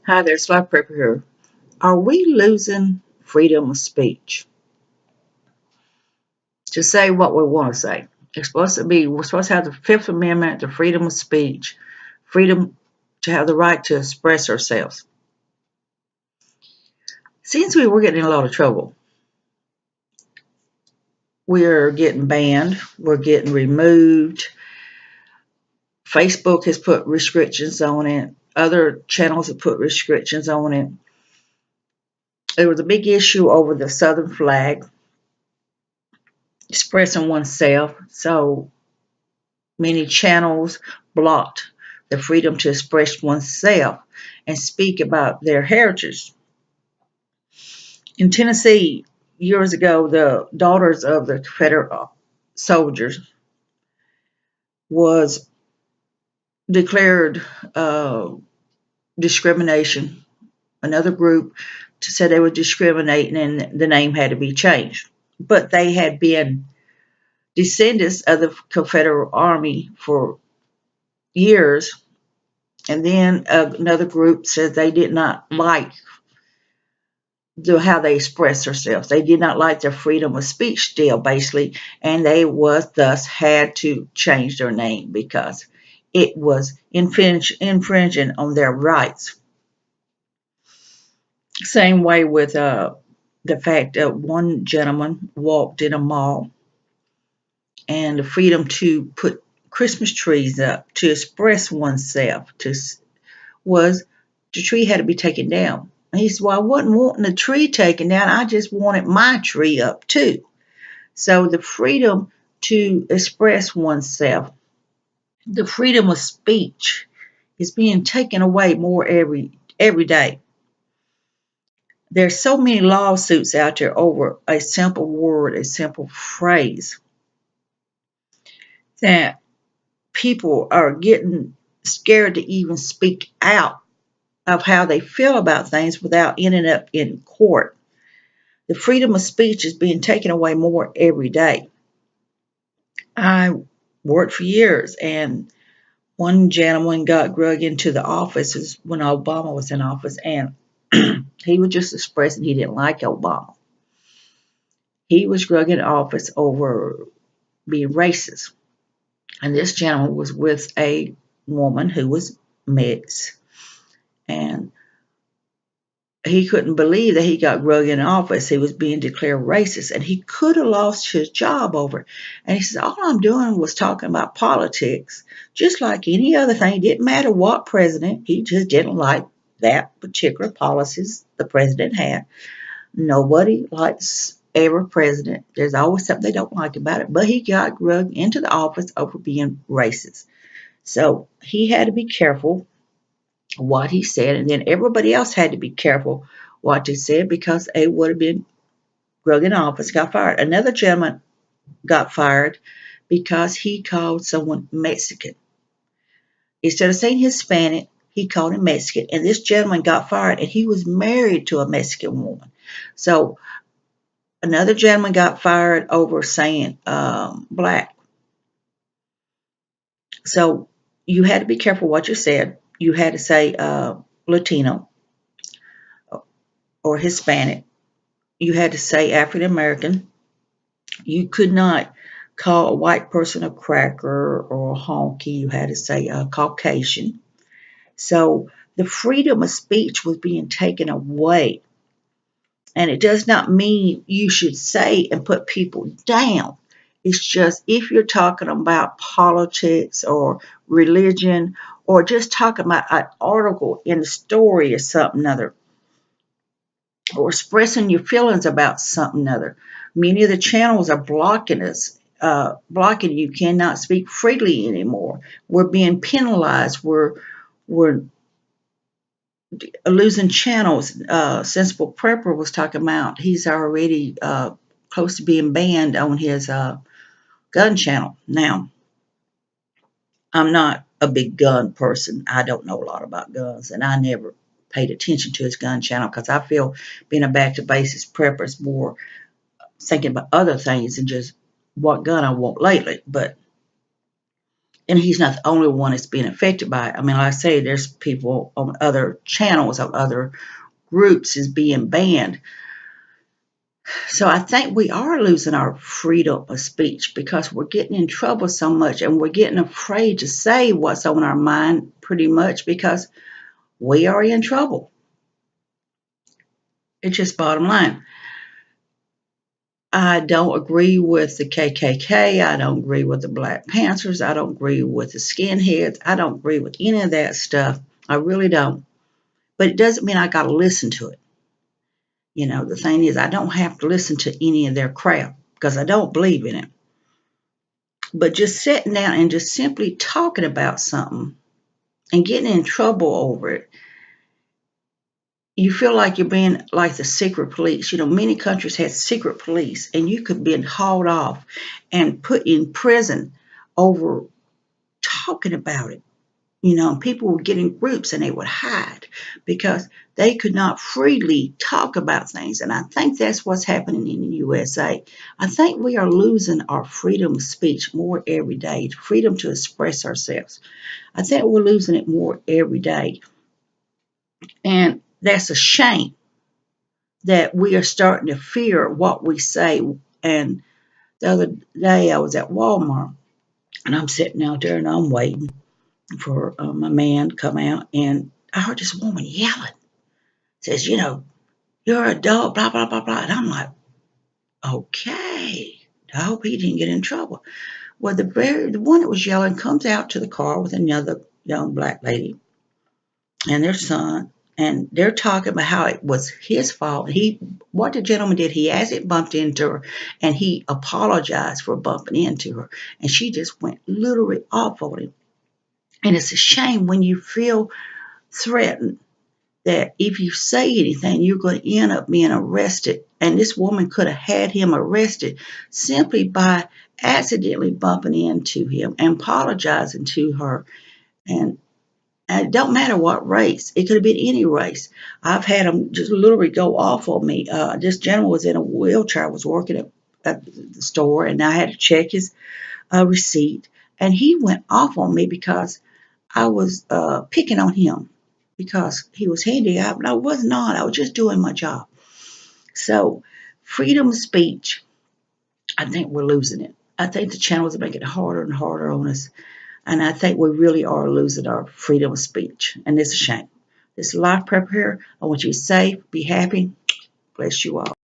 Hi there, it's Life Prepper here. Are we losing freedom of speech to say what we want to say? We're supposed to have the Fifth Amendment, the freedom of speech, freedom to have the right to express ourselves. Seems to me we're getting in a lot of trouble. We're getting banned, we're getting removed. Facebook has put restrictions on it, other channels have put restrictions on it. There was a big issue over the Southern flag, expressing oneself. So many channels blocked the freedom to express oneself and speak about their heritage. In Tennessee, years ago, the daughters of the Confederate soldiers was declared discrimination. Another group said they were discriminating and the name had to be changed. But they had been descendants of the Confederate Army for years. And then another group said they did not like how they express themselves. They did not like their freedom of speech still, basically, and they was thus had to change their name because it was infringing on their rights. Same way with the fact that one gentleman walked in a mall and the freedom to put Christmas trees up to express oneself was the tree had to be taken down. And he said, well, I wasn't wanting the tree taken down. I just wanted my tree up too. So the freedom to express oneself, the freedom of speech is being taken away more every day. There's so many lawsuits out there over a simple word, a simple phrase, that people are getting scared to even speak out of how they feel about things without ending up in court. The freedom of speech is being taken away more every day. I worked for years, and one gentleman got drug into the offices when Obama was in office, and he was just expressing he didn't like Obama. He was drug in office over being racist. And this gentleman was with a woman who was mixed, and he couldn't believe that he got drug in office. He was being declared racist, and he could have lost his job over it. And he says, all I'm doing was talking about politics, just like any other thing. It didn't matter what president. He just didn't like that particular policies the president had. Nobody likes every president. There's always something they don't like about it. But he got drugged into the office over being racist. So he had to be careful what he said, and then everybody else had to be careful what they said because they would have been drug in office, got fired. Another gentleman got fired because he called someone Mexican. Instead of saying Hispanic, he called him Mexican, and this gentleman got fired, and he was married to a Mexican woman. So another gentleman got fired over saying black. So you had to be careful what you said. You had to say Latino or Hispanic. You had to say African American. You could not call a white person a cracker or a honky. You had to say Caucasian. So the freedom of speech was being taken away. And it does not mean you should say and put people down. It's just if you're talking about politics or religion or just talking about an article in a story or something other, or expressing your feelings about something other. Many of the channels are blocking us, blocking you cannot speak freely anymore. We're being penalized. We're losing channels. Sensible Prepper was talking about he's already close to being banned on his gun channel. Now, I'm not a big gun person. I don't know a lot about guns, and I never paid attention to his gun channel because I feel being a back to basics prepper is more thinking about other things than just what gun I want lately. But And he's not the only one that's being affected by it. I mean, like I say, there's people on other channels of other groups is being banned. So I think we are losing our freedom of speech because we're getting in trouble so much and we're getting afraid to say what's on our mind pretty much because we are in trouble. It's just bottom line. I don't agree with the KKK. I don't agree with the Black Panthers. I don't agree with the skinheads. I don't agree with any of that stuff. I really don't. But it doesn't mean I got to listen to it. You know, the thing is, I don't have to listen to any of their crap because I don't believe in it. But just sitting down and just simply talking about something and getting in trouble over it, you feel like you're being like the secret police. You know, many countries had secret police, and you could be hauled off and put in prison over talking about it. You know, people would get in groups and they would hide because they could not freely talk about things. And I think that's what's happening in the USA. I think we are losing our freedom of speech more every day, freedom to express ourselves. I think we're losing it more every day. And that's a shame that we are starting to fear what we say. And the other day I was at Walmart and I'm sitting out there and I'm waiting for my man to come out, and I heard this woman yelling. Says, you know, you're a dog, blah, blah, blah, blah. And I'm like, okay, I hope he didn't get in trouble. Well, the one that was yelling comes out to the car with another young black lady and their son, and they're talking about how it was his fault. What the gentleman did, he hasn't bumped into her, and he apologized for bumping into her, and she just went literally off on him. And it's a shame when you feel threatened that if you say anything, you're going to end up being arrested. And this woman could have had him arrested simply by accidentally bumping into him and apologizing to her. And it don't matter what race. It could have been any race. I've had them just literally go off on me. This gentleman was in a wheelchair, was working at the store, and I had to check his receipt. And he went off on me because I was picking on him because he was handicapped, and I was not. I was just doing my job. So, freedom of speech, I think we're losing it. I think the channels are making it harder and harder on us, and I think we really are losing our freedom of speech, and it's a shame. This is Life Prep here. I want you to be safe, be happy. Bless you all.